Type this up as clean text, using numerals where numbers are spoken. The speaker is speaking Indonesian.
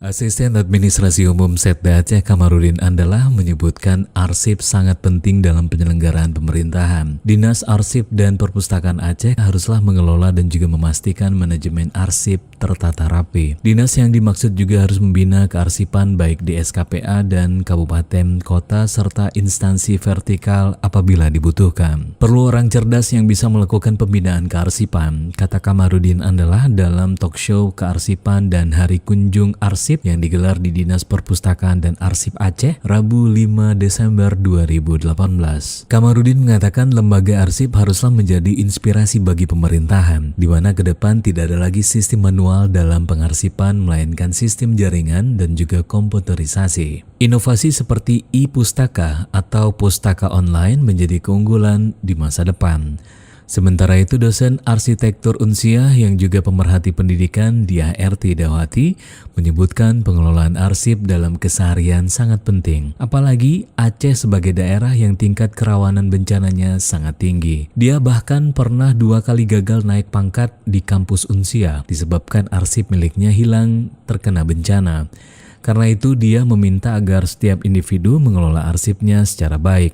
Asisten Administrasi Umum Setda Aceh Kamarudin Andalah menyebutkan arsip sangat penting dalam penyelenggaraan pemerintahan. Dinas Arsip dan Perpustakaan Aceh haruslah mengelola dan juga memastikan manajemen arsip tertata rapi. Dinas yang dimaksud juga harus membina kearsipan baik di SKPA dan kabupaten, kota, serta instansi vertikal apabila dibutuhkan. Perlu orang cerdas yang bisa melakukan pembinaan kearsipan, kata Kamarudin Andalah dalam talkshow Kearsipan dan Hari Kunjung Arsip yang digelar di Dinas Perpustakaan dan Arsip Aceh, Rabu 5 Desember 2018. Kamarudin mengatakan lembaga arsip haruslah menjadi inspirasi bagi pemerintahan, di mana ke depan tidak ada lagi sistem manual dalam pengarsipan, melainkan sistem jaringan dan juga komputerisasi. Inovasi seperti e-pustaka atau pustaka online menjadi keunggulan di masa depan. Sementara itu, dosen arsitektur Unsiah yang juga pemerhati pendidikan Diah RT Dawati menyebutkan pengelolaan arsip dalam keseharian sangat penting. Apalagi Aceh sebagai daerah yang tingkat kerawanan bencananya sangat tinggi. Dia bahkan pernah 2 kali gagal naik pangkat di kampus Unsiah disebabkan arsip miliknya hilang terkena bencana. Karena itu dia meminta agar setiap individu mengelola arsipnya secara baik.